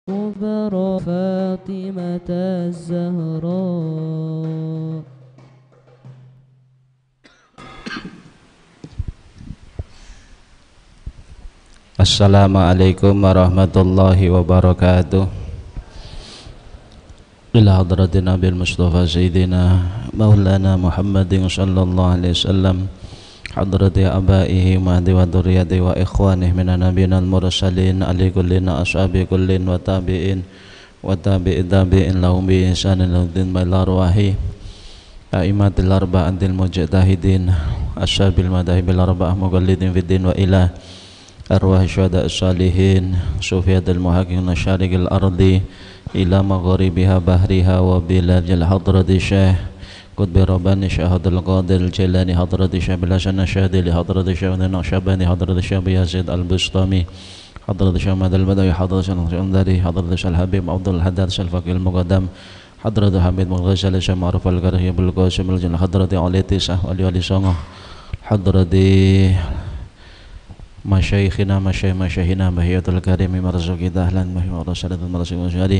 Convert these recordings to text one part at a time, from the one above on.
كبرى فاطمة الزهراء. Assalamualaikum warahmatullahi wabarakatuh. Ila hadratin Nabil Mustafa Sayyidina Maulana Muhammadin sallallahu alaihi wasallam, hadrati abaihi mahdi wa duriyati wa ikhwanih minan nabiyina al-mursalin ali kullina ashabi kullin wa tabi'in wa tabi'in tabi'in lahum bi ihsanin lahudin bil arwahi a'immatil arba'atil mujtahidin ashabil madahibil arba'ah muqallidin fid din wa ilah arwah syuhada as-salihin sufiyadil muhaqiqin syariqil ardi ila magharibiha bahriha wa biladil hadrati syekh qutbi rabbani syahadul qadir jilani hadrati syekh bilasan syahadi li hadrati syekh naqsyabani hadrati syekh yazid al-bustami hadrati syekh madal badawi hadrati syekh dari hadrati syekh habib abdul haddad syekh faqil muqaddam hadrati hamid mughazali syekh ma'ruf al-karhi bil qasim al-jannah hadrati aliti sah wali songo hadrati masyaikhina masyaihina mahiyatul karimi marzuqi dahlan mahimah rasadatul marzuqi masyari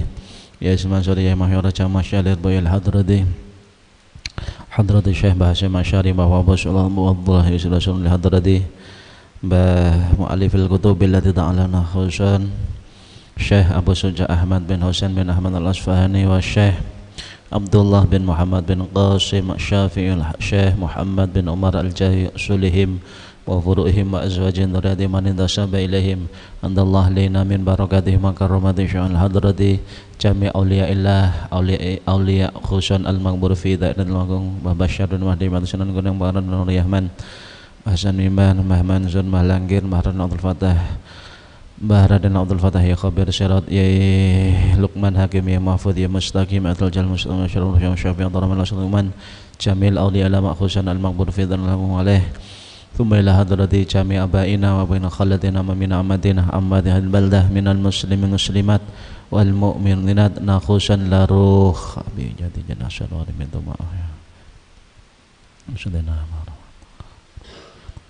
ya isman suri ya mahiyar raja masyalir bayal hadrati hadrati syekh bahasa masyari bahwa basullah muwaddah yusulasun li hadrati bah mu'alifil kutubil lati ta'alana khusan syekh Abu Suja Ahmad bin Husain bin Ahmad al-Asfahani wa syekh Abdullah bin Muhammad bin Qasim Syafi'ul syekh Muhammad bin Umar al-Jahi sulihim wa furu'ihim wa azwajin dhuriyati man intasaba ilaihim andallah lina min barakatihim wa karamati sya'al hadrati jami' awliya'illah awliya khusun al-maghbur fi da'idul magung wa basyarun mahdi matusunan gunung baran nur yahman bahsan iman mahman zun mahlangir mahran abdul fatah bahradan abdul fatah ya khabir syarat ya Luqman hakim ya mahfud ya mustaqim atal jal mustaqim syarul syafi'i daraman lasuman jamil awliya lama khusun al-maghbur fi da'idul magung alaih ثم إلى حضرة جميع آبائنا وبين خلتنا ومن أمتنا أمات البلدة من المسلمين والمسلمات والمؤمنات ناخوشا لا روح بجد جناشا من دماء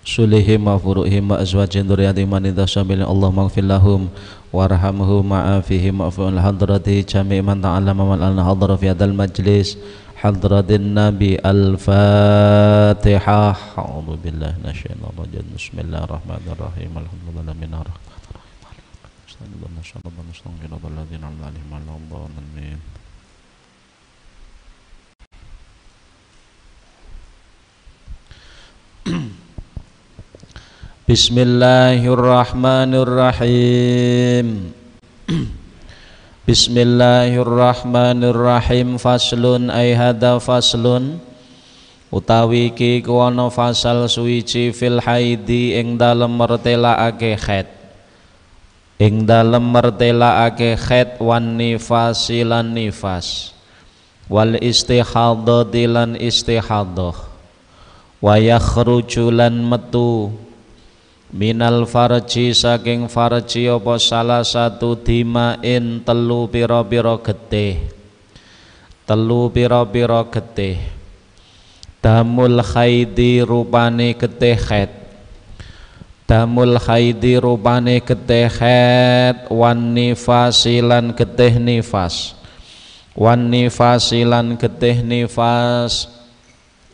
سليهم وفروئهم وأزواجهم ذرياتهم من انتسب إليهم اللهم اغفر لهم وارحمهم وعافهم وعفو عن حضرة جميع من تعلم ومن حضر في هذا المجلس حضرة النبي الفاتحة أعوذ بالله من الشيطان الرجيم بسم الله الرحمن الرحيم الحمد لله من الرحمن الرحيم بسم الله الرحمن الرحيم Bismillahirrahmanirrahim. Faslun ay hada faslun utawi iki kuwana fasal suwiji fil haidi ing dalem mertelaake khaid wan nifasi lan nifas wal istihadati lan istihadah wa yakhruju lan metu minal farji saking farji apa salah satu dimain telu pira-pira getih damul khaidi rupane getih khaid wan nifasi lan getih nifas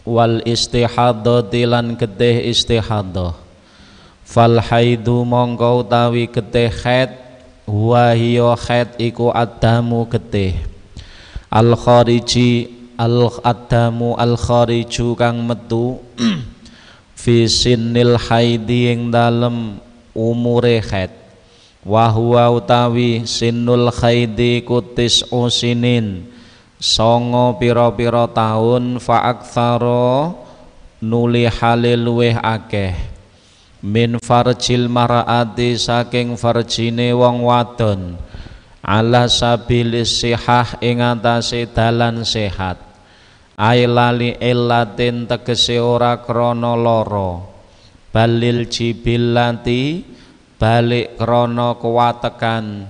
wal istihadati lan getih istihadah. Fal haidu mongko utawi getih haid wa hiya haid iku adamu getih al khariju kang metu fi sinnil haidi ing dalem umure haid wa huwa utawi sinnul haidi kutis usinin songo pira-pira taun fa aktsara nuli halil luweh akeh min farjil mar'ati saking farjine wong wadon ala sabilis sihah ing atase dalan sehat ailali illatin tegese ora krana lara balil jibillati balik krana kuwatekan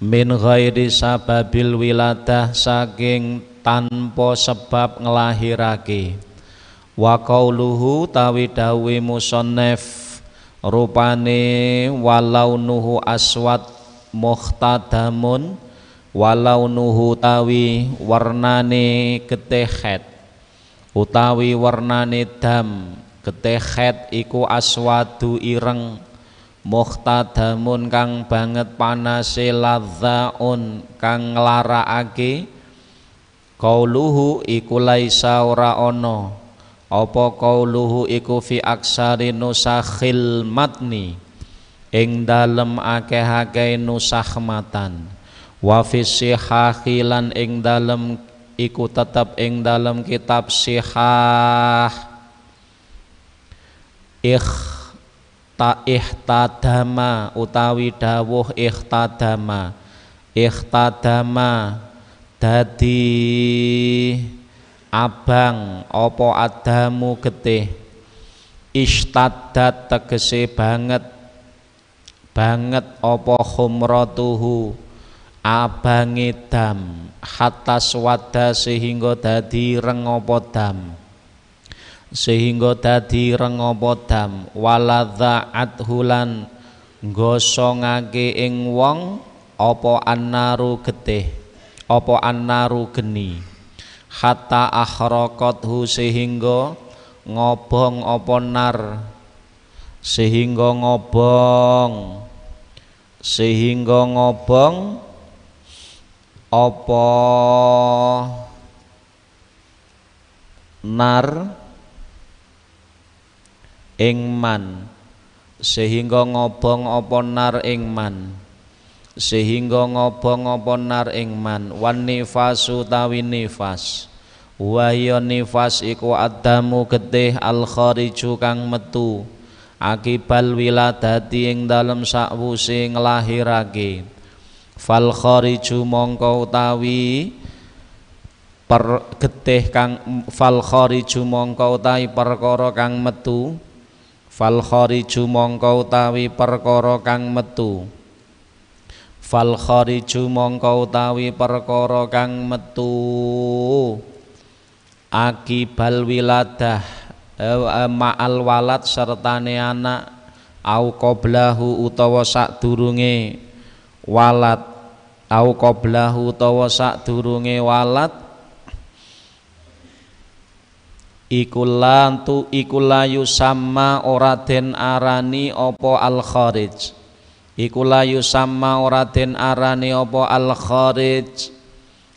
min ghairi sababil wiladah saking tanpa sebab nglahirake wa qauluhu tawi dawe musannaf rupane walau nuhu aswad muhtadamun walau nuhu tawi warnane getih khet utawi warnane dam getih khet iku aswadu ireng muhtadamun kang banget panase ladzaun kang nglarakake qauluhu iku laisa ora ana apa qauluhu iku fi aksari nusakhil matni ing dalem akeh-akeh nusakh matan wa fi sihahi lan ing dalem iku tetep ing dalem kitab sihah ihtadama utawi dawuh ihtadama dadi abang apa adamu getih istaddat tegese banget apa khumratuhu abange dam hatta swada sehingga dadi reng apa dam waladzaat hulan gosongake ing wong apa annaru getih apa annaru geni hatta akhraqathu sehingga ngobong apa nar sehingga ngobong apa nar ing man sehingga ngobong apa nar ing man wan nifasu tawi nifas wa ya nifas iku adamu getih al khariju kang metu akibal wiladati ing dalem sakwuse nglahirake fal khariju mongko utawi getih kang fal khariju mongko utawi perkara kang metu fal khariju mongko utawi perkara kang metu fal khariju mongko utawi perkara kang metu akibal wiladah ma'al walad sertane anak au qablahu utawa sadurunge walad iku layu sama ora den arani apa al kharij iku layu sama ora den arani apa al kharij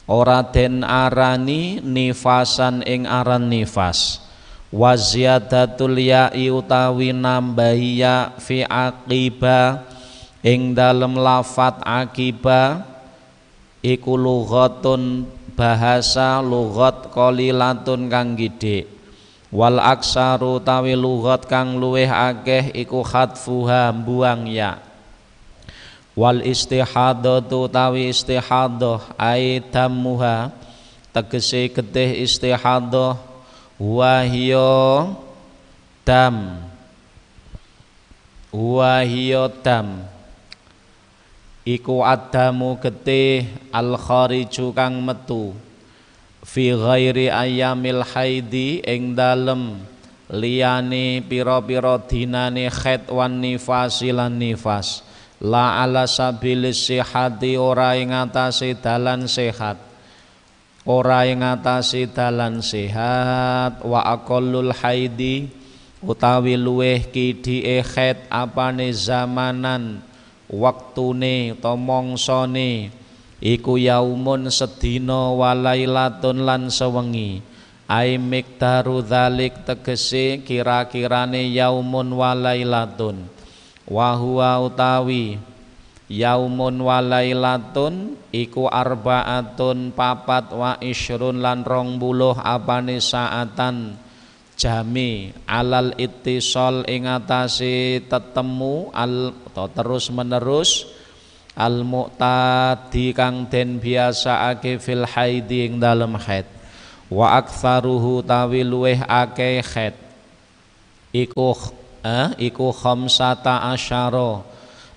ora den arani nifasan ing aran nifas wa ziyadatul ya'i utawi nambahi ya fi aqiba ing dalem lafat aqiba iku lughatun bahasa lughat qalilatun kang gedhe wal aksaru utawi lughat kang luweh akeh iku khatfuha buang ya wal istihadatu utawi istihadah ai damuha tegese getih istihadah wahyo dam iku adamu getih al khariju kang metu fi ghairi ayyamil haidi ing dalem liyane pira-pira dinane haid wan nifasi lan nifas la ala sabilis sihati ora ing atase dalan sehat wa aqallul haidi utawi luweh kidhike haid apane zamanan waktune utawa mangsane iku yaumun sedina walailatun lan sewengi ai mikdaru dzalik tegese kira-kirane yaumun walailatun wa huwa utawi yaumun walailatun iku arbaatun papat wa isyrun lan 20 apane saatan jami alal ittisal ing atase tetemu terus menerus al muqtadi kang den biasaake fil haidi ing dalem haid wa aktsaruhu tawi luweh akeh haid iku khamsata asyara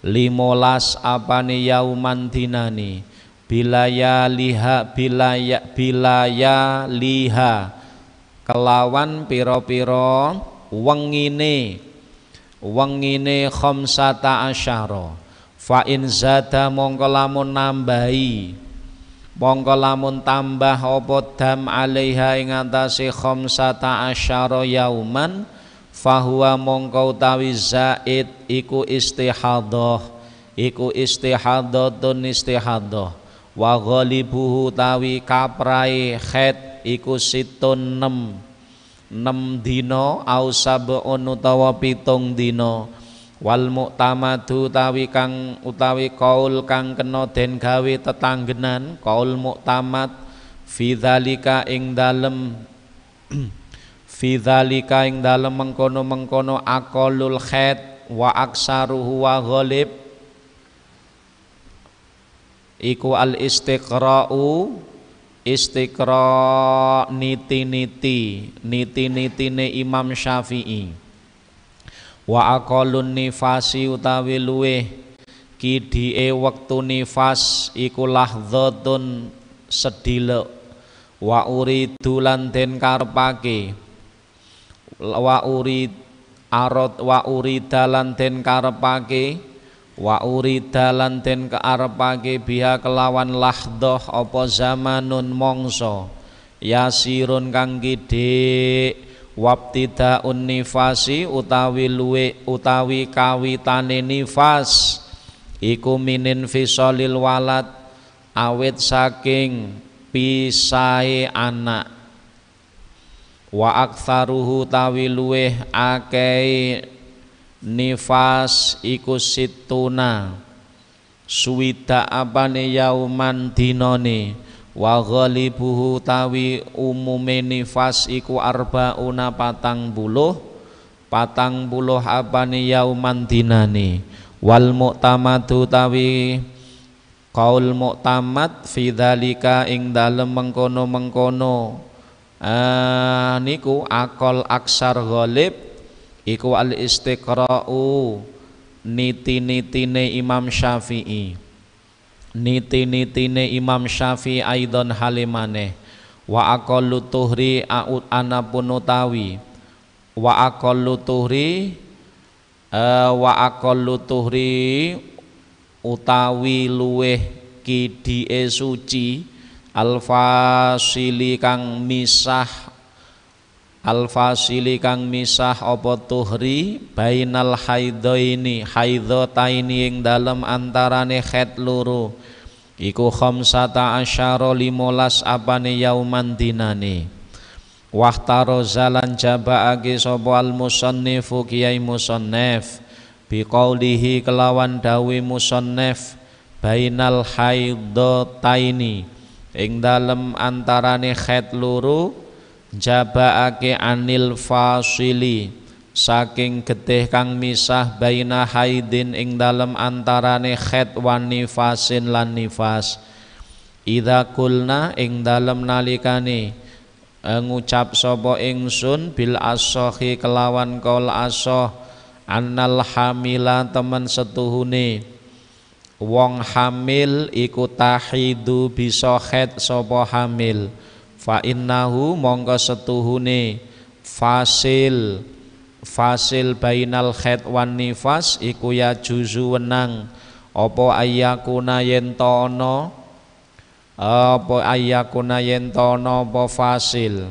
15 apane yauman dinani bilaya liha kelawan pira-pira wengine khamsata asyara Fa in zada mongko lamun nambahi, mongko lamun tambah apa dam alaiha ing atase khamsata asyara yauman, fahuwa mongko utawi zaid iku istihadhah, iku istihadhatun istihadah. Wa ghalibuhu tawi kaprai khaid iku situn 6 dina au sab'un utawa 7 dina. Wal mu'tamadu utawi kaul kang kena den gawe tetanggenan, kaul mu'tamad fi dzalika ing dalem fi dzalika ing dalem mengkono-mengkono aqallul khaid wa aksaruhu wa ghalib iku al istiqra'u, istiqra niti-nitine Imam Syafi'i. Wa aqallun nifasi utawi luweh kidike wektu nifas iku lahdhatun sedhilek. Wa uridu lan den karepake, wa urida lan den karepake, wa urida lan den kaarepake biha kelawan lahdoh apa zamanun mongso yasirun kang gedhe, wabtidaun nifasi utawi luwe utawi kawitane nifas iku minin fisolil walad awit saking pisahe anak. Wa aktsaruhu tawi luweh akeh nifas iku situna suwida apane yauman dinane. Wa ghalibuhu tawi umume nifas iku arbauna 40 apane yauman dinane. Wal mu'tamadu tawi qaul mu'tamad fi dzalika ing dalem mengkono-mengkono niku akol aksar ghalib iku al istiqra'u niti-nitine Imam Syafi'i, niti-nitine Imam Syafi'i aidon halimane. Wa aqallu tuhri aut anapun utawi wa aqallu tuhri utawi luweh kidike suci al-fasili kang misah, al-fasili kang misah apa tuhri bainal haidhotaini ing dalem antarane khaid loro iku khamsata asyara 15 apane yauman dinane. Wahtaro zalan jabaake sapa al musannifu kiai musannif biqaulihi kelawan dawi musannif bainal haidhotaini ing dalem antarane khaid loro jabaake anil fasili saking getih kang misah baina haidin ing dalem antarane khaid wan nifasin lan nifas. Idza kulna ing dalem nalikane ngucap sapa ingsun bil asohi kelawan kaul asoh annal hamila temen setuhune wong hamil iku tahidu bisa khaid sapa hamil. Fa innahu mongko setuhune fasil bainal khaid wan nifas iku ya juzu wenang apa ayyakuna yen tono apa fasil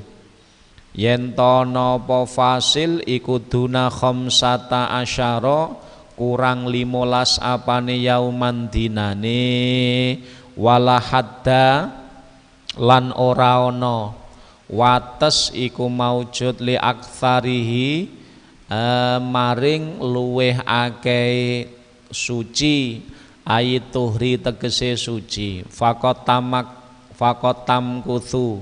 yen tono apa fasil iku duna khamsata asyara kurang 15 apane yauman dinane. Wala hadda lan ora ana wates iku maujud li aktsarihi maring luweh akeh suci ayat tuhri tegese suci. Fakot tamkuthu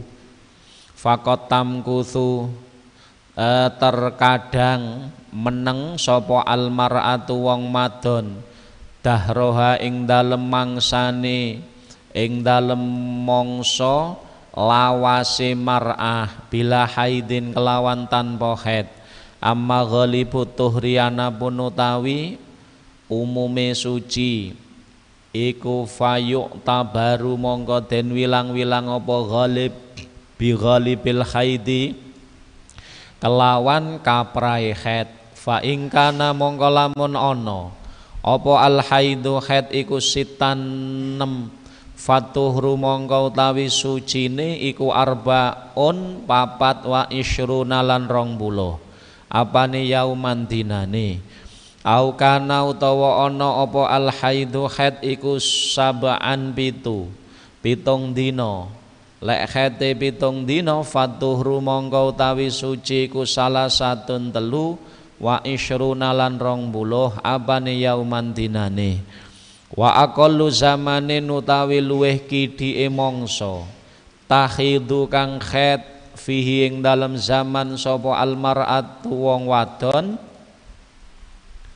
terkadang meneng sapa almar'atu wong madon dahroha ing dalem mangsane ing dalem mangsa lawase mar'ah bila haidin kelawan tanpa haid. Amma ghalibu tuhriyana pun utawi umume suci iku fayuk tabaru mongko den wilang-wilang apa ghalib bi ghalibil haidi kelawan kaprai haid. Fa ing kana mongko lamun ana Apa al haidu haid iku sitan 6 fatuhru mongko utawi sucine iku arbaun 4 wa isyruna lan 20 apane yauman dinane au kana utawa ana apa al haidu haid iku sabaan 7 dina lek haite 7 dina fatuhru mongko utawi suci iku salah satun 3 wa isyruna lan 20 apane yauman dinane wa aqallu zamanin utawi luweh kidhike mangsa tahidu kang haid fihi ing dalem zaman sapa almar'atu wong wadon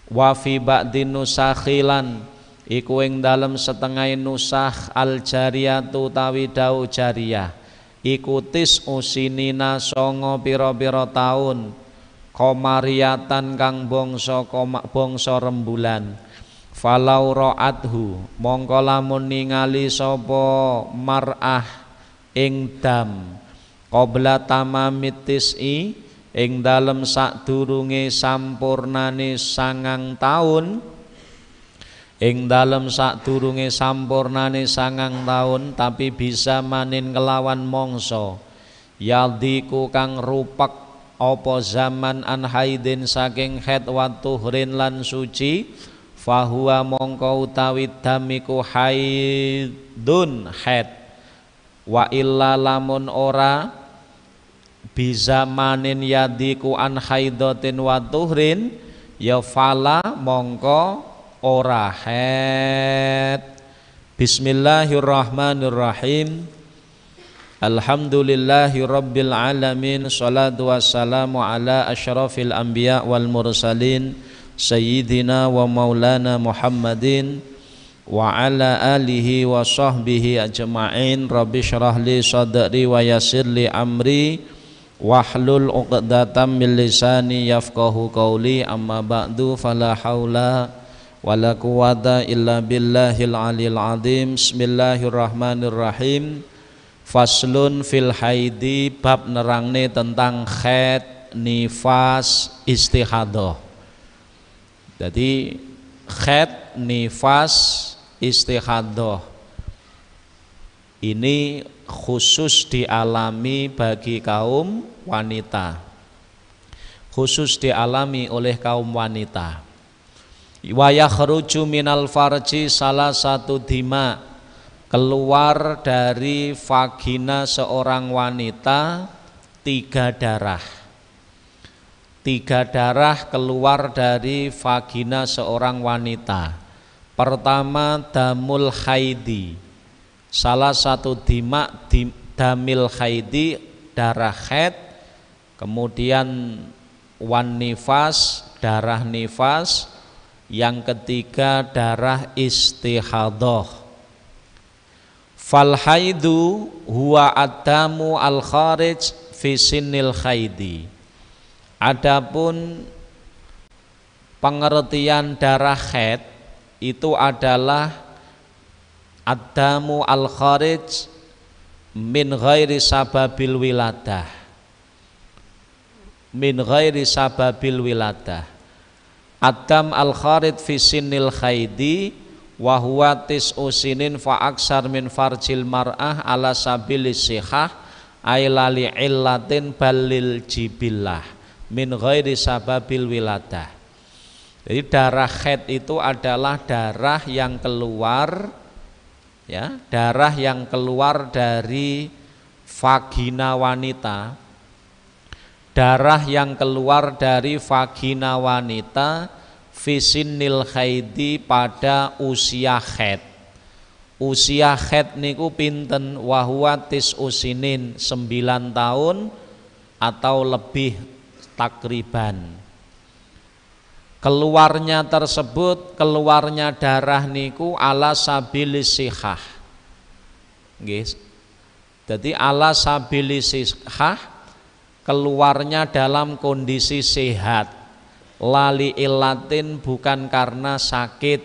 wa fi ba'din nusakhilan iku ing dalem setengah nusakh al jariyatu utawi dau jariyah iku tis usinina songo pira-pira taun komariatan kang bangsa rembulan falau ra'athu mongko lamun ningali sapa mar'ah ing dam qabla tamamitis ing dalem sadurunge sampurnane 9 taun ing dalem sadurunge sampurnane 9 taun tapi bisa manin kelawan mangsa yaldiku kang rupak apa zaman an haidin saking haid wa tuhrin lan suci fahuwa mongko utawi damiku haidun haid wa illa lamun ora bisa manin yadiku an haidatin wa tuhrin ya fala mongko ora haid. Bismillahirrahmanirrahim. Alhamdulillahi rabbil alamin. Salatu wassalamu ala asyrafil anbiya wal mursalin sayyidina wa maulana Muhammadin wa ala alihi wa sahbihi ajma'in. Rabbi syrah li sadri wa yassir li amri wahlul 'uqdatam min lisani yafqahu qawli. Amma ba'du, fala haula wala quwata illa billahil aliyil azim. Bismillahirrahmanirrahim. Faslun fil haidi, bab nerangne tentang haid, nifas, istihadah. Jadi haid, nifas, istihadah ini khusus dialami bagi kaum wanita, khusus dialami oleh kaum wanita. Wa yakhruju minal farji, salah satu dima, keluar dari vagina seorang wanita 3 darah. 3 darah keluar dari vagina seorang wanita. Pertama, damul haidi, salah satu dima damil haidi, darah haid. Kemudian wan nifas, darah nifas. Yang ketiga, darah istihadah. Fal haidu huwa adamu al kharij fi sinnil haidi. Adapun pengertian darah haid itu adalah adamu al kharij min ghairi sababil wiladah, min ghairi sababil wiladah. Adam al kharij fi sinnil haidi wa huwa tis'u sinin fa aksar min farjil mar'ah ala sabilis sihah ay lali illatin balil jibillah min ghairi sababil wiladah. Jadi darah haid itu adalah darah yang keluar, ya, darah yang keluar dari vagina wanita, darah yang keluar dari vagina wanita fisinil haidi, pada usia haid. Usia haid niku pinten? Wahwa tis'usinin, 9 tahun atau lebih takriban. Keluarnya tersebut, keluarnya darah niku ala sabilis sihah. Nggih. Jadi ala sabilis sihah, keluarnya dalam kondisi sehat. Lali illatin, bukan karena sakit,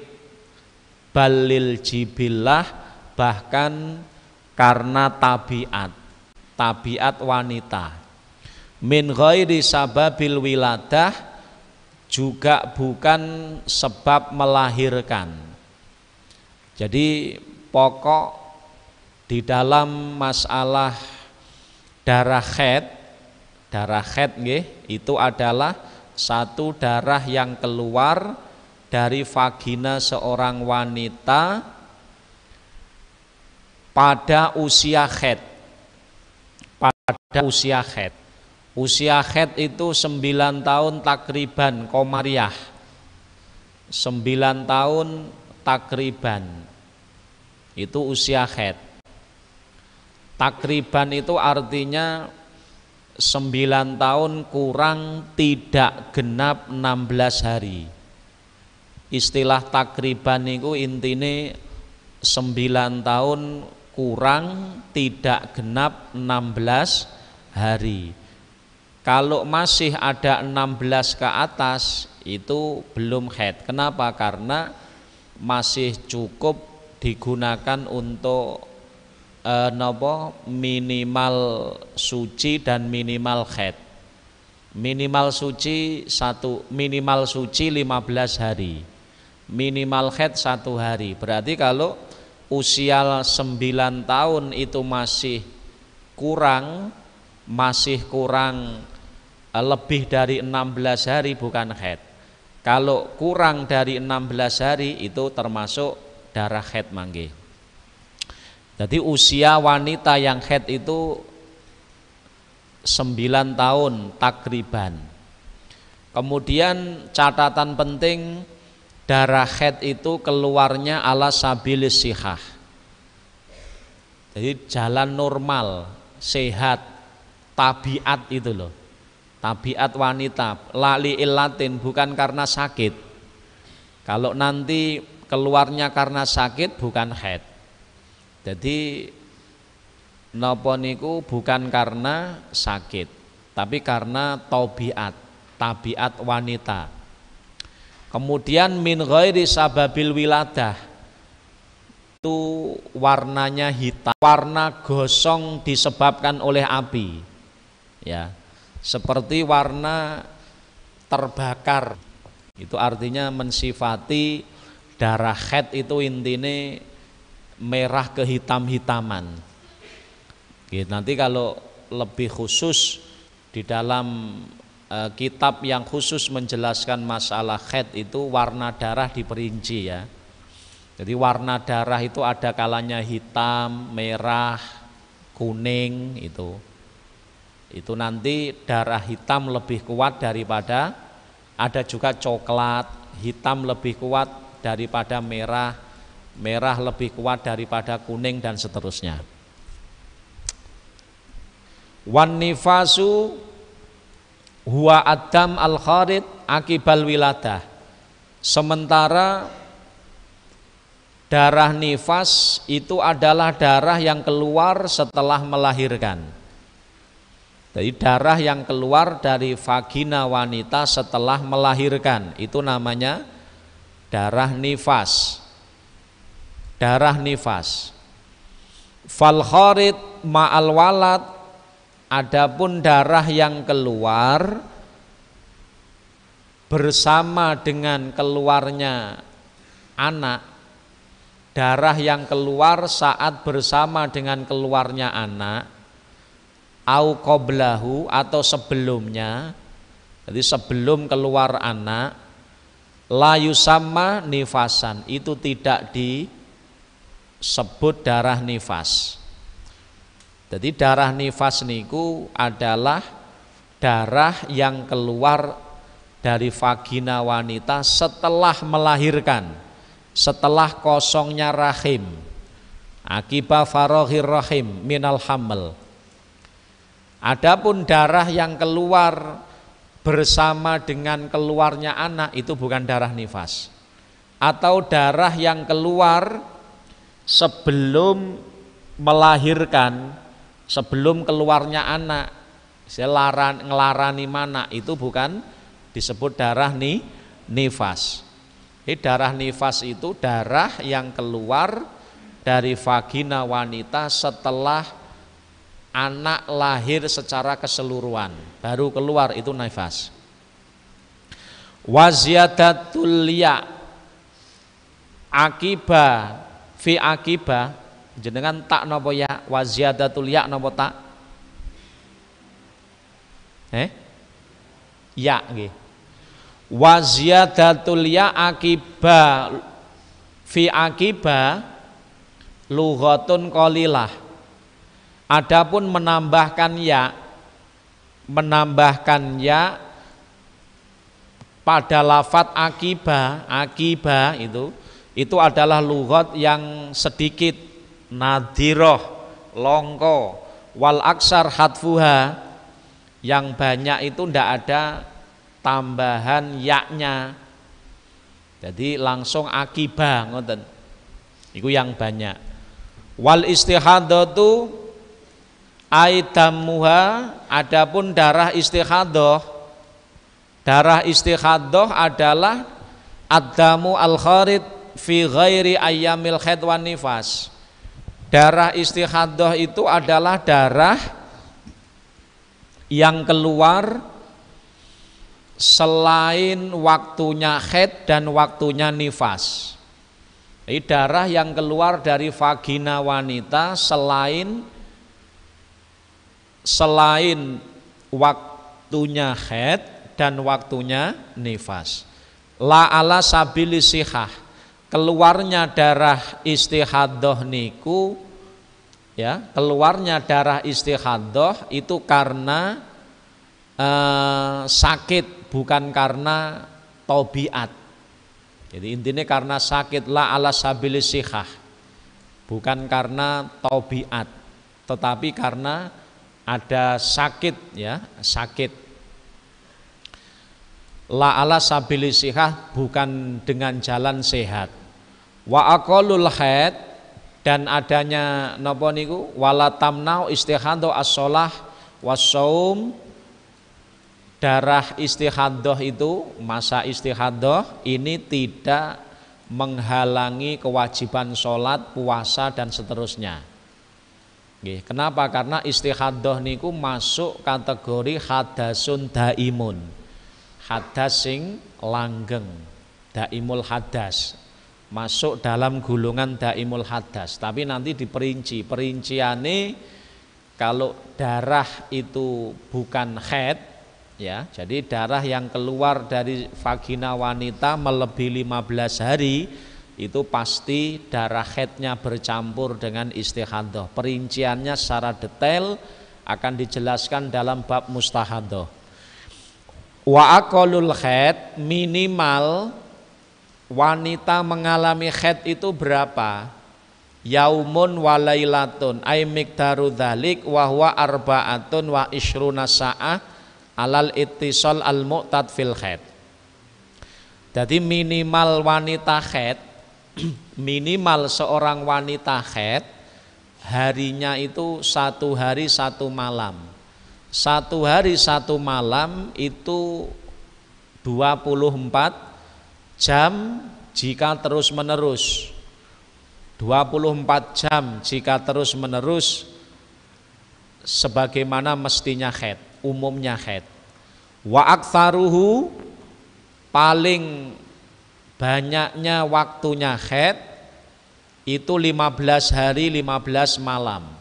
balil jibillah, bahkan karena tabiat, tabiat wanita. Min ghairi sababil wiladah, juga bukan sebab melahirkan. Jadi pokok di dalam masalah darah haid nggih, itu adalah satu darah yang keluar dari vagina seorang wanita pada usia haid. Pada usia haid. Usia haid itu 9 tahun takriban komariah. 9 tahun takriban. Itu usia haid. Takriban itu artinya 9 tahun kurang tidak genap 16 hari. Istilah takriban itu intine 9 tahun kurang tidak genap 16 hari. Kalau masih ada 16 ke atas itu belum haid. Kenapa? Karena masih cukup digunakan untuk minimal suci dan minimal haid. Minimal suci 15 hari. Minimal haid 1 hari. Berarti kalau usia 9 tahun itu masih kurang lebih dari 16 hari bukan haid. Kalau kurang dari 16 hari itu termasuk darah haid mangke. Jadi usia wanita yang haid itu 9 tahun takriban. Kemudian catatan penting, darah haid itu keluarnya ala sabilis sihah. Jadi jalan normal, sehat, tabiat itu loh. Tabiat wanita, lali illatin, bukan karena sakit. Kalau nanti keluarnya karena sakit bukan haid. Jadi napa niku bukan karena sakit, tapi karena tabiat wanita. Kemudian min ghairi sababil wiladah, itu warnanya hitam, warna gosong disebabkan oleh api, ya, seperti warna terbakar. Itu artinya mensifati darah haid itu intine merah kehitam-hitaman. Nanti kalau lebih khusus di dalam kitab yang khusus menjelaskan masalah haid itu warna darah diperinci ya. Jadi warna darah itu ada kalanya hitam, merah, kuning itu. Itu nanti darah hitam lebih kuat daripada, ada juga coklat, hitam lebih kuat daripada merah, merah lebih kuat daripada kuning dan seterusnya. Wan nifasu huwa adam al kharid akibal wiladah. Sementara darah nifas itu adalah darah yang keluar setelah melahirkan. Jadi darah yang keluar dari vagina wanita setelah melahirkan itu namanya darah nifas. Darah nifas. Fal kharid ma'al walad, adapun darah yang keluar bersama dengan keluarnya anak, darah yang keluar saat bersama dengan keluarnya anak, au qoblahu atau sebelumnya, jadi sebelum keluar anak, la yusamma nifasan, itu tidak disebut darah nifas. Jadi darah nifas niku adalah darah yang keluar dari vagina wanita setelah melahirkan, setelah kosongnya rahim, akibat farohir rahim minal hamil. Adapun darah yang keluar bersama dengan keluarnya anak itu bukan darah nifas. Atau darah yang keluar sebelum melahirkan, sebelum keluarnya anak, ngelarani mana, itu bukan disebut darah nifas. Darah nifas itu darah yang keluar dari vagina wanita setelah anak lahir secara keseluruhan, baru keluar, itu nifas. Wa ziyadatul ya akiba fi akiba jenengan tak napa ya, wa ziyadatul ya napa tak? Ya nggih. Wa ziyadatul ya akiba fi akiba lughatun qalilah. Adapun menambahkan pada lafadz akibah itu adalah lughat yang sedikit, nadhiroh, longko, wal aksar hadfuha, yang banyak itu ndak ada tambahan yaknya, jadi langsung akibah ngoten, itu yang banyak. Wal istihadatu aidamuha, adapun darah istihadhah adalah ad-damu al-kharid fi ghairi ayyamil haid wan nifas. Darah istihadhah itu adalah darah yang keluar selain waktunya haid dan waktunya nifas. Jadi darah yang keluar dari vagina wanita selain waktunya haid dan waktunya nifas. La ala sabili sihah, keluarnya darah istihadhah niku ya, keluarnya darah istihadhah itu karena sakit, bukan karena tabiat. Jadi intinya karena sakit, la ala sabili sihah, bukan karena tabiat, tetapi karena ada sakit ya, sakit. La ala sabili sihah, bukan dengan jalan sehat. Wa aqallul haid, dan adanya napa niku wala tamnau istihadhah as-shalah was-shaum. Darah istihadhah itu, masa istihadhah ini tidak menghalangi kewajiban sholat, puasa dan seterusnya. Kenapa? Karena istihadhah niku masuk kategori hadasun daimun, hadas sing langgeng, daimul hadas, masuk dalam gulungan daimul hadas. Tapi nanti diperinci, perinciane kalau darah itu bukan haid ya, jadi darah yang keluar dari vagina wanita melebihi 15 hari itu pasti darah haidnya bercampur dengan istihadhah. Perinciannya secara detail akan dijelaskan dalam bab mustahadhah. Wa aqallul haid, minimal wanita mengalami haid itu berapa? Yaumun wa lailatun ay miqdaru dzalik wa huwa arba'atun wa ishruna sa'ah alal ittisal al mu'tad fil haid. Jadi minimal wanita haid, minimal seorang wanita haid harinya itu 1 hari 1 malam. 1 hari 1 malam itu 24 jam jika terus menerus. 24 jam jika terus menerus sebagaimana mestinya haid, umumnya haid. Wa aktsaruhu, paling banyaknya waktunya haid itu 15 hari 15 malam.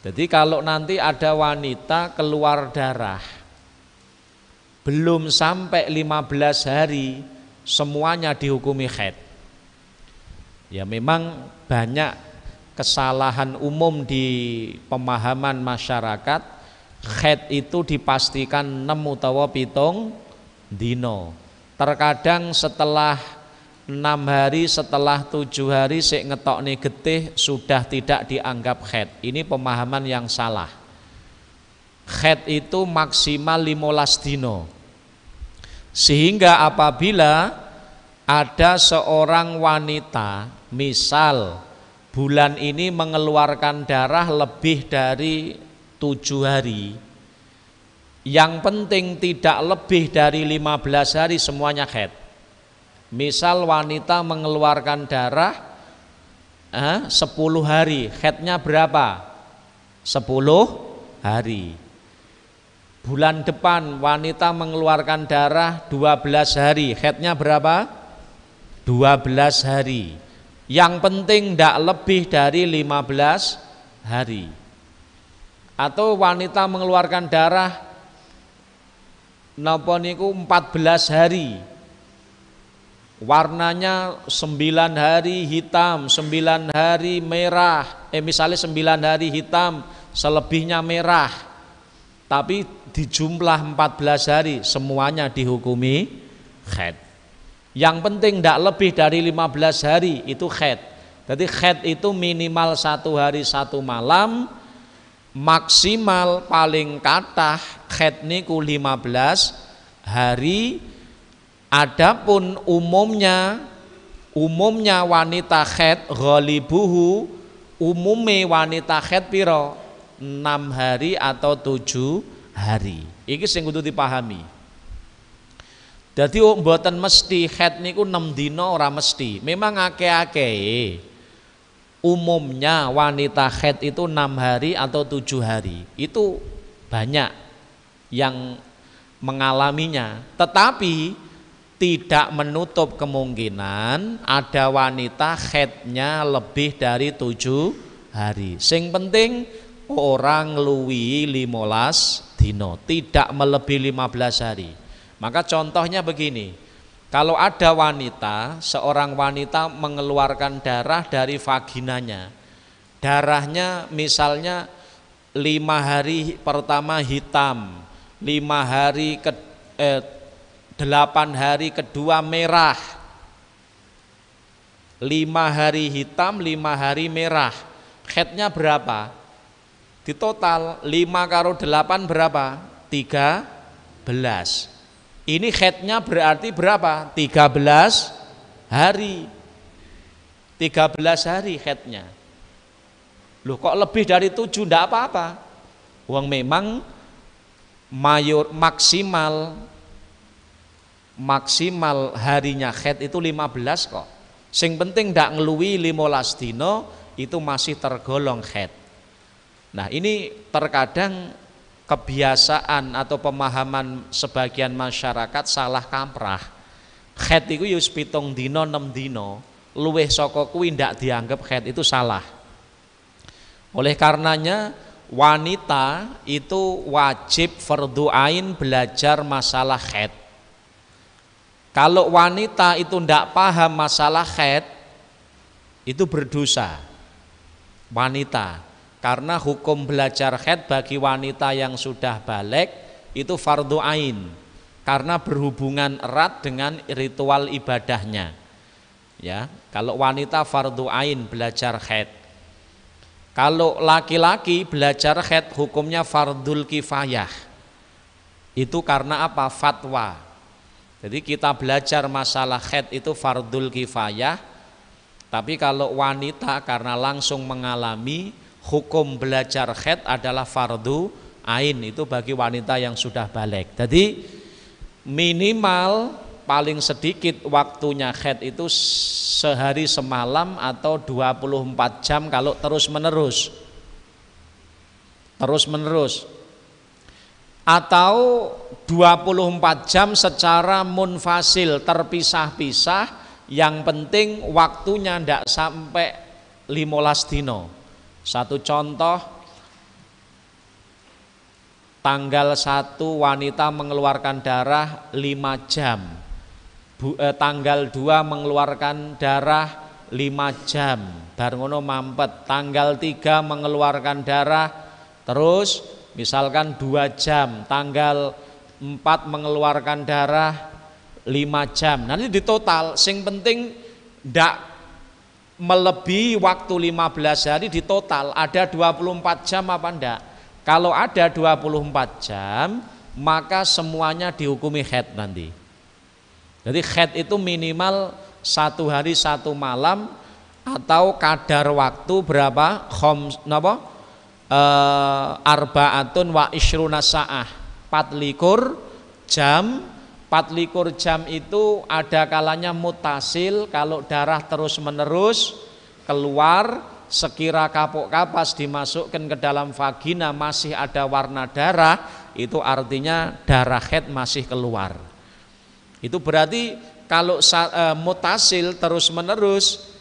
Jadi kalau nanti ada wanita keluar darah belum sampai 15 hari semuanya dihukumi haid. Ya memang banyak kesalahan umum di pemahaman masyarakat. Haid itu dipastikan 6 utawa 7 dino. Terkadang setelah 6 hari, setelah 7 hari sik ngetokne getih sudah tidak dianggap haid. Ini pemahaman yang salah. Haid itu maksimal 15 dino. Sehingga apabila ada seorang wanita, misal bulan ini mengeluarkan darah lebih dari 7 hari, yang penting tidak lebih dari 15 hari semuanya haid. Misal wanita mengeluarkan darah 10 hari, haidnya berapa? 10 hari. bulan depan wanita mengeluarkan darah 12 hari, haidnya berapa? 12 hari. Yang penting tidak lebih dari 15 hari. Atau wanita mengeluarkan darah napa niku 14 hari. Warnanya 9 hari hitam, 9 hari merah. Misalnya 9 hari hitam, selebihnya merah. Tapi di jumlah 14 hari semuanya dihukumi haid. Yang penting tidak lebih dari 15 hari itu haid. Jadi haid itu minimal 1 hari 1 malam, maksimal paling kathah haid niku 15 hari. Adapun umumnya wanita haid ghalibuhu, umume wanita haid piro? 6 hari atau 7 hari. Iki sing kudu dipahami. Dadi mboten mesti haid niku 6 dina, ora mesti. Memang akeh-akeh. Umumnya wanita haid itu 6 hari atau 7 hari. Itu banyak yang mengalaminya. Tetapi tidak menutup kemungkinan ada wanita haidnya lebih dari 7 hari. Sing penting orang ngluwihi 15 dino, tidak melebihi 15 hari. Maka contohnya begini, kalau ada wanita, seorang wanita mengeluarkan darah dari vaginanya, darahnya misalnya 5 hari pertama hitam, 5 hari 8 hari kedua merah, 5 hari hitam, 5 hari merah. Haidnya berapa? Di total 5 karo 8 berapa? 13. Ini haidnya berarti berapa? 13 hari. 13 hari haidnya. Loh kok lebih dari 7? Enggak apa-apa. Wong memang maksimal harinya haid itu 15 kok. Sing penting ndak ngeluwi 15 dino itu masih tergolong haid. Nah, ini terkadang kebiasaan atau pemahaman sebagian masyarakat salah kaprah. Haid iku ya 7 dino 6 dino, luwih saka kuwi ndak dianggap haid, itu salah. Oleh karenanya wanita itu wajib fardhu ain belajar masalah haid. Kalau wanita itu tidak paham masalah haid, itu berdosa wanita. Karena hukum belajar haid bagi wanita yang sudah balik itu fardhu ain, karena berhubungan erat dengan ritual ibadahnya. Ya, kalau wanita fardhu ain belajar haid. Kalau laki-laki belajar haid hukumnya fardhul kifayah. Itu karena apa? Fatwa. Jadi kita belajar masalah haid itu fardhul kifayah. Tapi kalau wanita karena langsung mengalami, hukum belajar haid adalah fardhu ain, itu bagi wanita yang sudah balik. Jadi minimal paling sedikit waktunya haid itu sehari semalam atau 24 jam kalau terus menerus. Atau 24 jam secara munfasil, terpisah-pisah, yang penting waktunya tidak sampai 15 dino. Satu contoh, tanggal 1 wanita mengeluarkan darah 5 jam, tanggal 2 mengeluarkan darah 5 jam, bar ngono mampet. Tanggal 3 mengeluarkan darah terus misalkan 2 jam, tanggal 4 mengeluarkan darah 5 jam. Nanti di total, sing penting ndak melebihi waktu 15 hari, di total ada 24 jam apa ndak? Kalau ada 24 jam, maka semuanya dihukumi haid nanti. Jadi haid itu minimal 1 hari 1 malam atau kadar waktu berapa? Arbaatun wa ishruna sa'ah, 24 jam. 24 jam itu ada kalanya mutasil, kalau darah terus menerus keluar, sekira kapok kapas dimasukkan ke dalam vagina masih ada warna darah, itu artinya darah haid masih keluar. Itu berarti kalau mutasil terus menerus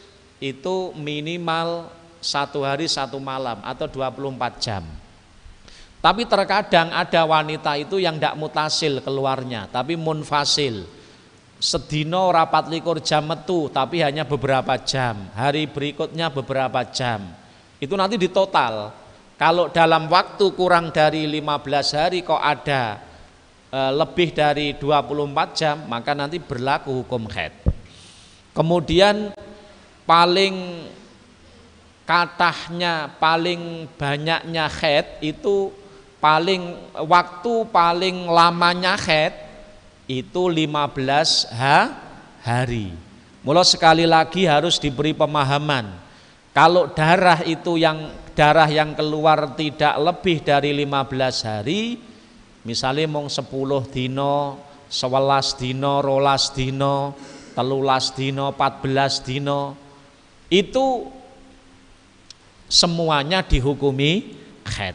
itu minimal 1 hari 1 malam atau 24 jam. Tapi terkadang ada wanita itu yang tidak mutasil keluarnya, tapi munfasil. Sedino rapat likur jam metu, tapi hanya beberapa jam. Hari berikutnya beberapa jam. Itu nanti ditotal. Kalau dalam waktu kurang dari 15 hari kok ada lebih dari 24 jam, maka nanti berlaku hukum haid. Kemudian paling katahnya, paling banyaknya haid itu waktu paling lamanya haid itu 15 hari. Mula sekali lagi harus diberi pemahaman. Kalau darah yang keluar tidak lebih dari 15 hari, misalnya mung 10 dino, 11 dino, 12 dino, 13 dino, 14 dino, itu semuanya dihukumi haid.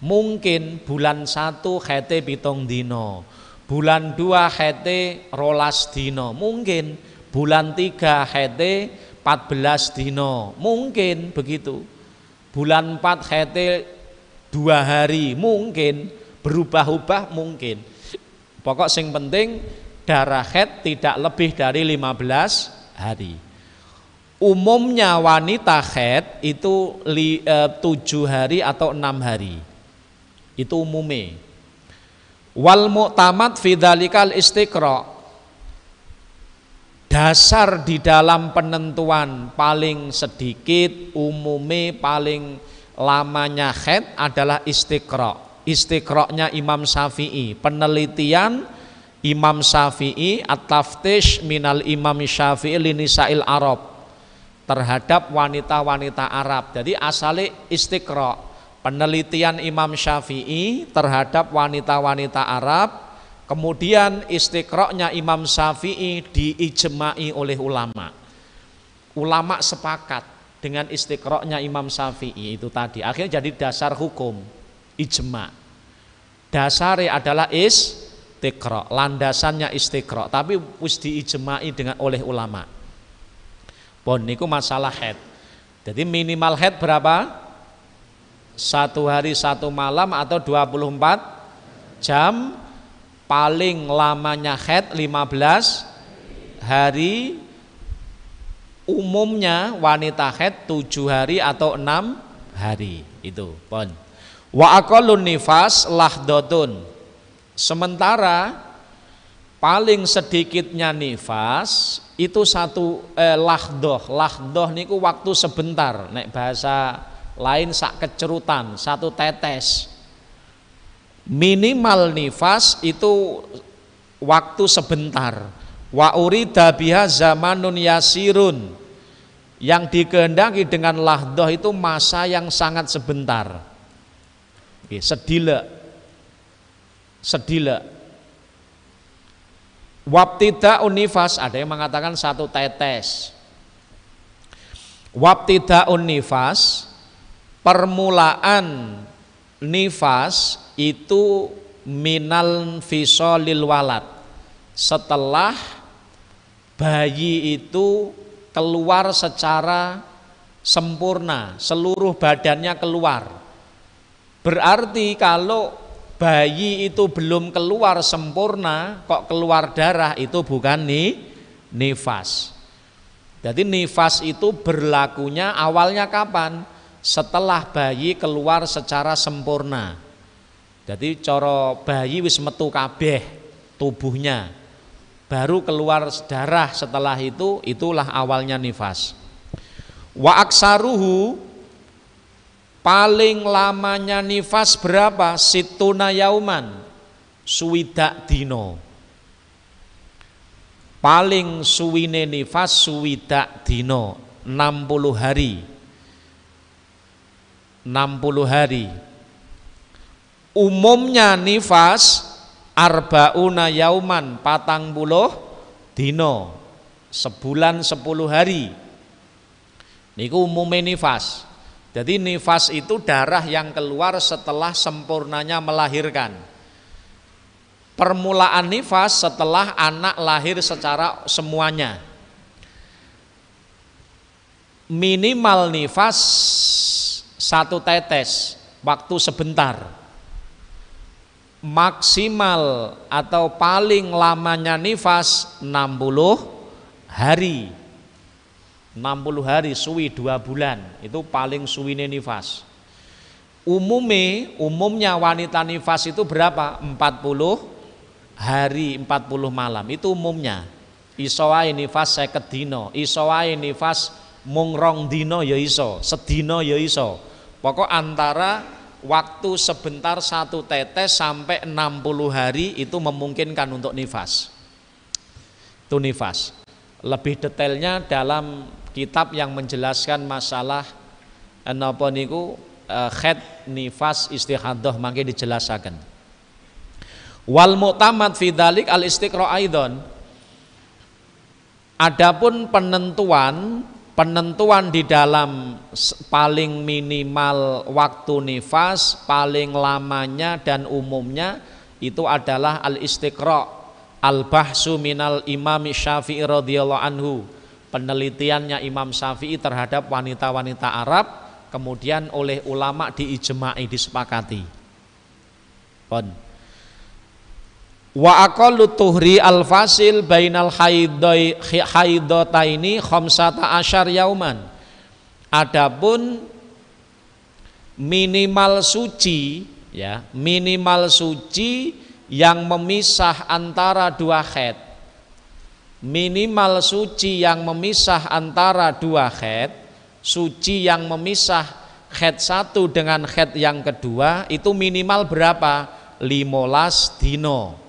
Mungkin bulan 1 haidé 7 dino, bulan 2 haidé 12 dino, mungkin bulan 3 haidé 14 dino, mungkin begitu. Bulan 4 haidé 2 hari, mungkin berubah-ubah, mungkin. Pokok sing penting darah haid tidak lebih dari 15 hari. Umumnya wanita haid itu 7 hari atau 6 hari. Itu umumnya. Wal mu'tamad fi dzalikal istiqra. Dasar di dalam penentuan paling sedikit, umumnya paling lamanya haid adalah istiqra. Istiqra'nya Imam Syafi'i, penelitian Imam Syafi'i, at-taftish minal Imam Syafi'i linisa'il Arab, terhadap wanita-wanita Arab. Jadi asalnya istiqra, penelitian Imam Syafi'i terhadap wanita-wanita Arab. Kemudian istiqra'nya Imam Syafi'i diijma'i oleh ulama. Ulama sepakat dengan istiqra'nya Imam Syafi'i itu tadi. Akhirnya jadi dasar hukum, ijma'. Dasarnya adalah istiqra', landasannya istiqra', tapi wis diijma'i oleh ulama. Pon niku masalah haid. Jadi minimal haid berapa? 1 hari 1 malam atau 24 jam. Paling lamanya haid 15 hari. Umumnya wanita haid 7 hari atau 6 hari. Itu pon. Wa aqallun nifas lahdotun. Sementara paling sedikitnya nifas itu 1 lahdoh. Lahdoh niku waktu sebentar. Nek bahasa lain sak kecerutan, 1 tetes. Minimal nifas itu waktu sebentar. Wa urida biha zamanun yasirun. Yang dikehendaki dengan lahdoh itu masa yang sangat sebentar. Sedilek. Wabtida'un nifas, ada yang mengatakan 1 tetes. Wabtida'un nifas, permulaan nifas itu minal fisolil walad, setelah bayi itu keluar secara sempurna, seluruh badannya keluar. Berarti kalau bayi itu belum keluar sempurna kok keluar darah, itu bukan nifas. Jadi nifas itu berlakunya awalnya kapan? Setelah bayi keluar secara sempurna. Jadi coro bayi wis metu kabeh tubuhnya, baru keluar darah. Setelah itu, itulah awalnya nifas. Wa aksaruhu, paling lamanya nifas berapa? Situna yauman, suwidak dino. Paling suwine nifas suwidak dino, 60 hari. 60 hari. Umumnya nifas arbauna yauman, 40 dino, sebulan 10 hari. Niku umumnya nifas. Jadi nifas itu darah yang keluar setelah sempurnanya melahirkan. permulaan nifas setelah anak lahir secara semuanya. Minimal nifas 1 tetes, waktu sebentar. Maksimal atau paling lamanya nifas 60 hari. 60 hari suwi 2 bulan, itu paling suwine nifas. Umumnya wanita nifas itu berapa? 40 hari 40 malam, itu umumnya. Iso wae nifas 50 dina, iso wae nifas mung 2 dina ya iso, sedina ya iso. Pokok antara waktu sebentar 1 tetes sampai 60 hari itu memungkinkan untuk nifas. Itu nifas. Lebih detailnya dalam kitab yang menjelaskan masalah napa niku haid nifas istihadah mangke dijelasaken. Wal mu'tamad fi dzalik al istiqra aidan. Adapun penentuan di dalam paling minimal waktu nifas, paling lamanya dan umumnya itu adalah al istiqra al bahsu minal Imam Syafi'i radhiyallahu anhu. Penelitiannya Imam Syafi'i terhadap wanita-wanita Arab kemudian oleh ulama diijma'i, disepakati. Pon. Wa aqallu tuhri al-fasil bainal haidataini 15 yauman. Adapun minimal suci ya, minimal suci yang memisah antara 2 haid. Minimal suci yang memisah antara 2 haid, suci yang memisah haid 1 dengan haid yang kedua itu minimal berapa? 15 dino.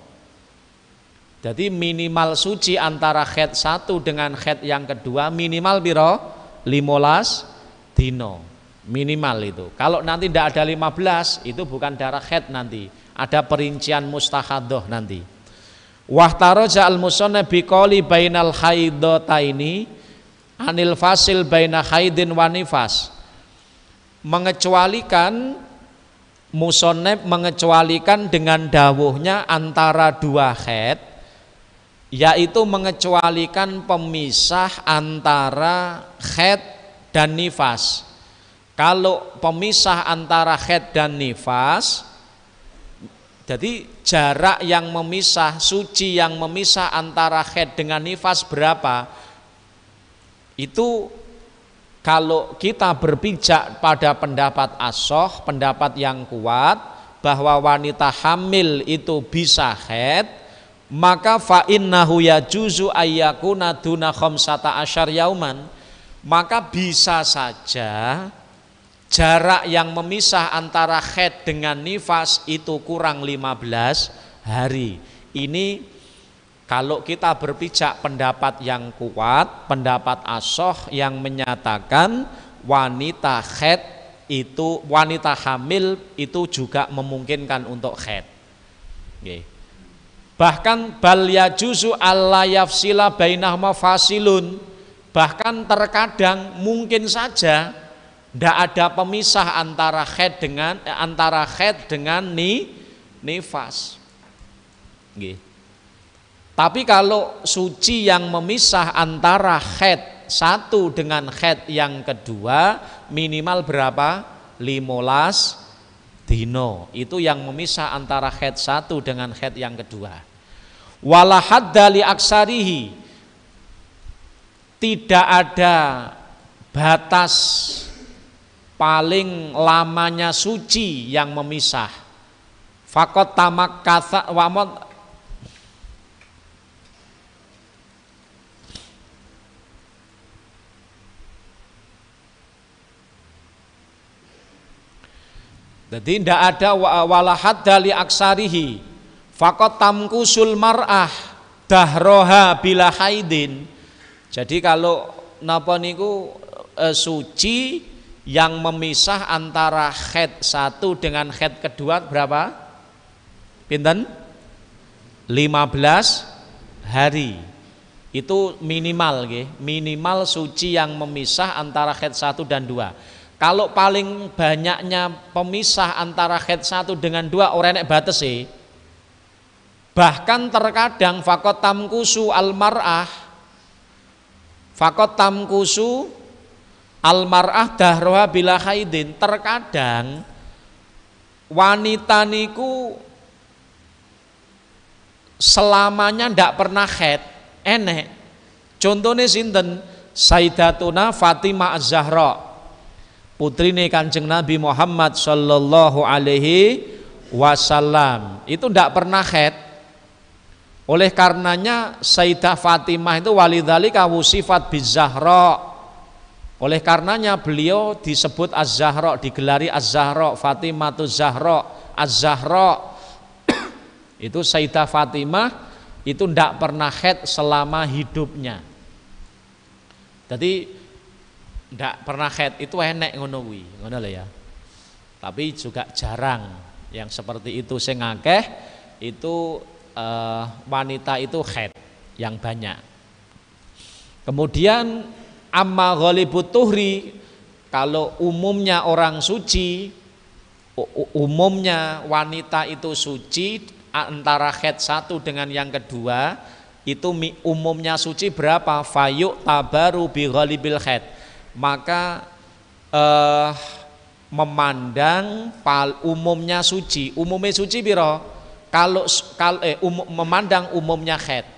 Jadi minimal suci antara haid 1 dengan haid yang kedua minimal biro 15 dino. Minimal itu. Kalau nanti tidak ada 15 itu bukan darah haid nanti. Ada perincian mustahadah nanti. Wahtaraja al-musannaf biqauli bainal haidataini anil fasil baina haidin wa nifas. Mengecualikan musannaf mengecualikan dengan dawuhnya antara 2 haid, yaitu mengecualikan pemisah antara haid dan nifas. Kalau pemisah antara haid dan nifas, jadi jarak yang memisah, suci yang memisah antara haid dengan nifas berapa? Itu kalau kita berpijak pada pendapat as-shah, pendapat yang kuat bahwa wanita hamil itu bisa haid, maka fa innahu yajuzu ayyakuna duna 15 yauman, maka bisa saja jarak yang memisah antara haid dengan nifas itu kurang 15 hari. Ini kalau kita berpijak pendapat yang kuat, pendapat as-shah yang menyatakan wanita haid itu, wanita hamil itu juga memungkinkan untuk haid. Okay. Bahkan bal yajuzu alla yafsila bainahuma fasilun. Bahkan terkadang mungkin saja tidak ada pemisah antara haid dengan nifas. Okay. Tapi kalau suci yang memisah antara haid 1 dengan haid yang kedua minimal berapa? 15 dino. Itu yang memisah antara haid 1 dengan haid yang kedua. Wala hadda li aksarihi, tidak ada batas paling lamanya suci yang memisah. Faqat tamakkatha wa jadi tidak ada wala hadda li aksarihi. Faqat tamkusul mar'ah dahroha bila haidin. Jadi kalau napa niku suci yang memisah antara haid 1 dengan haid kedua berapa? Pinten? 15 hari. Itu minimal nggih, minimal suci yang memisah antara haid 1 dan 2. Kalau paling banyaknya pemisah antara haid 1 dengan 2 ora nek batese. Bahkan terkadang fakot tamkusu almar'ah, fakot tamkusu almar'ah dahroha bila haidin. Terkadang wanita niku selamanya ndak pernah haid, enek. Contohnya sinten? Sayyidatuna Fatimah Az-Zahra, putrine Kanjeng Nabi Muhammad sallallahu alaihi wasallam. Itu ndak pernah haid. Oleh karenanya Sayyidah Fatimah itu walidzalika wusifat biz-Zahra. Oleh karenanya beliau disebut Az-Zahra, digelari Az-Zahra, Fatimahuz Zahra, Az-Zahra. Itu Sayyidah Fatimah itu ndak pernah haid selama hidupnya. Jadi ndak pernah haid itu enek ngono kuwi, ngono lho ya. Tapi juga jarang yang seperti itu, sing akeh itu wanita itu haid yang banyak. Kemudian amma ghalibut tuhri, kalau umumnya orang suci, umumnya wanita itu suci antara haid satu dengan yang kedua, itu umumnya suci berapa? Fayuk tabaru bi ghalibil haid. Maka memandang umumnya suci. Umumnya suci biro? Kalau memandang umumnya haid.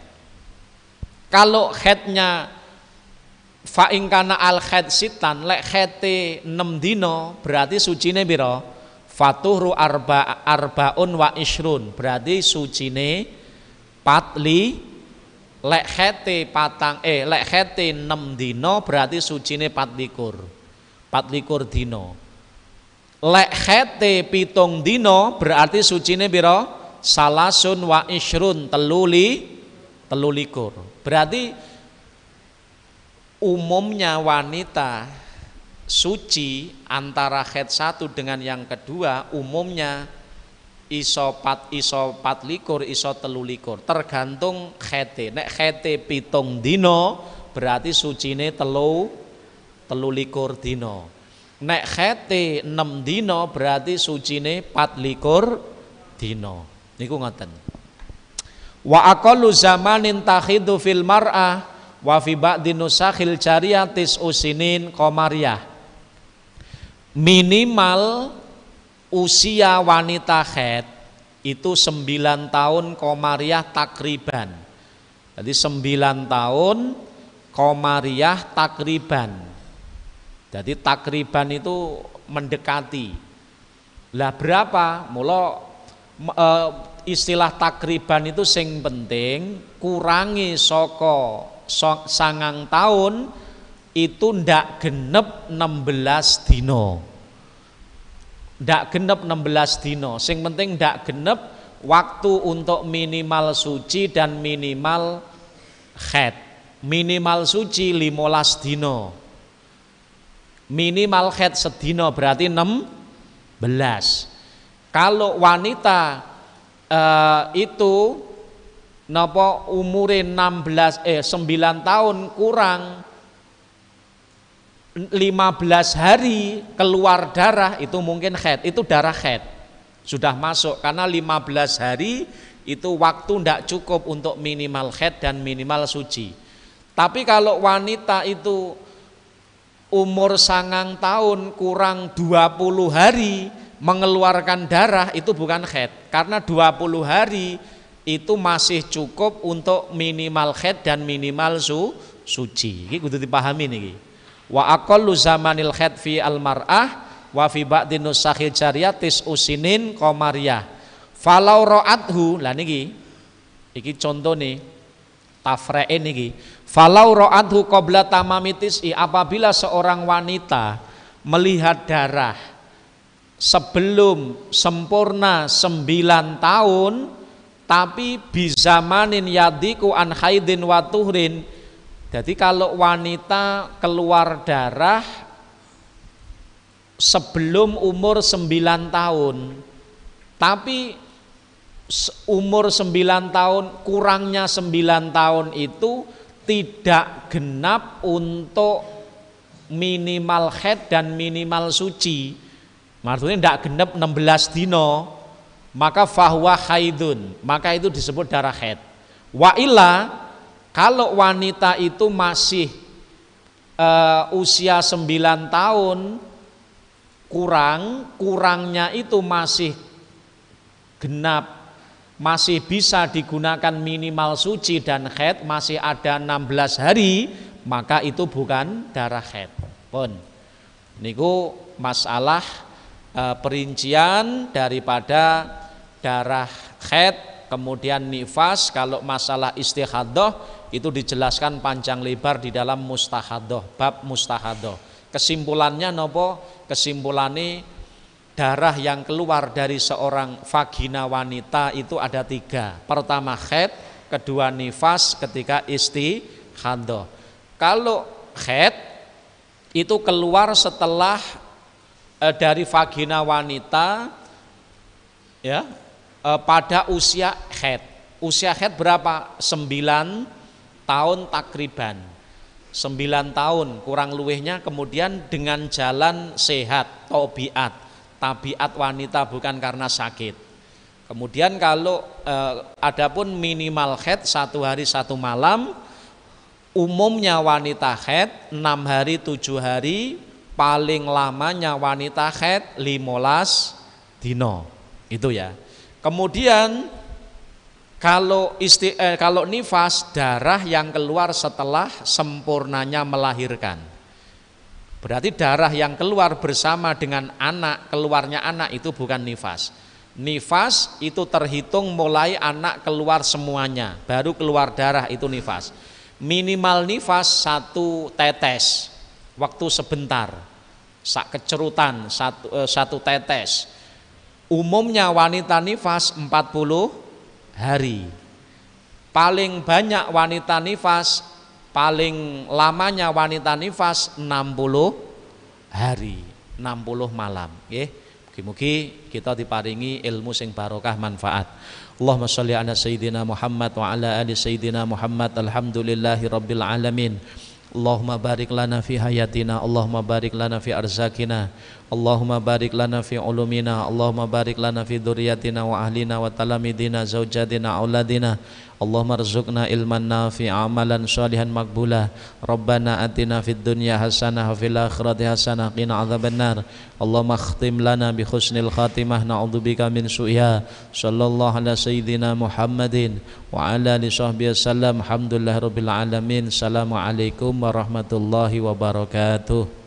Kalau haidnya fa'ingkana al haid sitan, lek haid 6 dino berarti sucine biro? Fatuhru arbaun wa ishrun, berarti sucine patli. Lek hete lek hete 6 dino berarti sucine 24 dino. Lek hete 7 dino berarti sucine biro? Salasun wa ishrun, telulikur. Berarti umumnya wanita suci antara haid satu dengan yang kedua umumnya iso 24 iso 13, tergantung haite. Nek haite 7 dino berarti sucine 23 dino. Nek haite 6 dino berarti sucine 24 dino. Niku ngoten. Wa aqallu zamanin takhidu fil mar'ah wa fi ba'di nusakhil jariyatis usinin qamariyah. Minimal usia wanita haid itu 9 tahun komariah takriban. Jadi 9 tahun komariah takriban. Jadi takriban itu mendekati. Lah berapa? Mula istilah takriban itu sing penting kurangi saka 9 tahun itu ndak genep 16 dino. Ndak genep 16 dino. Sing penting ndak genep waktu untuk minimal suci dan minimal haid. Minimal suci 15 dino. Minimal haid sedino berarti 16. Kalau wanita itu napa umure 9 tahun kurang 15 hari keluar darah itu mungkin haid, itu darah haid sudah masuk, karena 15 hari itu waktu tidak cukup untuk minimal haid dan minimal suci. Tapi kalau wanita itu umur 9 tahun kurang 20 hari mengeluarkan darah itu bukan haid, karena 20 hari itu masih cukup untuk minimal haid dan minimal suci. Ini kudu dipahami niki. Wa aqallu zamanil haid fi al-mar'ah wa fi ba'din nusakhil jariyatis usinin qamariyah. Falau ra'athu, lah niki iki contone tafre'e niki. Falau ra'athu qabla tamamitis, apabila seorang wanita melihat darah sebelum sempurna 9 tahun tapi bizamanin yadiku an haidin wa tuhrin. Jadi kalau wanita keluar darah sebelum umur 9 tahun, tapi umur 9 tahun, kurangnya 9 tahun itu tidak genap untuk minimal haid dan minimal suci. Maksudnya tidak genap 16 dino. maka fahuwa haidun, maka itu disebut darah haid. Wa illa, kalau wanita itu masih usia 9 tahun kurangnya itu masih genap, masih bisa digunakan minimal suci dan haid masih ada 16 hari, maka itu bukan darah haid. Pun niku masalah perincian daripada darah haid kemudian nifas. Kalau masalah istihadah itu dijelaskan panjang lebar di dalam mustahadah, bab mustahadah. Kesimpulannya nopo? Kesimpulannya darah yang keluar dari seorang vagina wanita itu ada 3. Pertama haid, kedua nifas, ketika istihadah. Kalau haid itu keluar setelah dari vagina wanita ya pada usia haid. Usia haid berapa? 9 tahun takriban. 9 tahun kurang luwehnya, kemudian dengan jalan sehat, tabiat wanita, bukan karena sakit. Kemudian kalau adapun minimal haid 1 hari 1 malam, umumnya wanita haid 6 hari 7 hari, paling lamanya wanita haid 15 dino. Itu ya. Kemudian kalau nifas, darah yang keluar setelah sempurnanya melahirkan. Berarti darah yang keluar bersama dengan anak, keluarnya anak itu bukan nifas. Nifas itu terhitung mulai anak keluar semuanya, baru keluar darah, itu nifas. Minimal nifas 1 tetes, waktu sebentar, sak kecerutan, 1 tetes. Umumnya wanita nifas 40 hari. Paling banyak wanita nifas, paling lamanya wanita nifas 60 hari, 60 malam. Mugi-mugi kita diparingi ilmu sing barokah manfaat. Allahumma sholli ala sayyidina Muhammad wa ala ali sayyidina Muhammad. Alhamdulillahi rabbil alamin. Allahumma barik lana fi hayatina, Allahumma barik lana fi arzakina, Allahumma barik lana fi ulumina, Allahumma barik lana fi dzurriyyatina wa ahlina wa talamidina zaujatina auladina. Allahumma rzuqna ilman nafi'a, amalan sholihan maqbula. Rabbana atina fid dunya hasanah wa fil akhirati hasanah qina adzabannar. Allahumma khtim lana bi husnil khatimah, na'udzubika min su'iha. Sallallahu ala sayyidina Muhammadin wa ala alihi sahbihi wasallam. Alhamdulillahirabbil alamin. Assalamualaikum warahmatullahi wabarakatuh.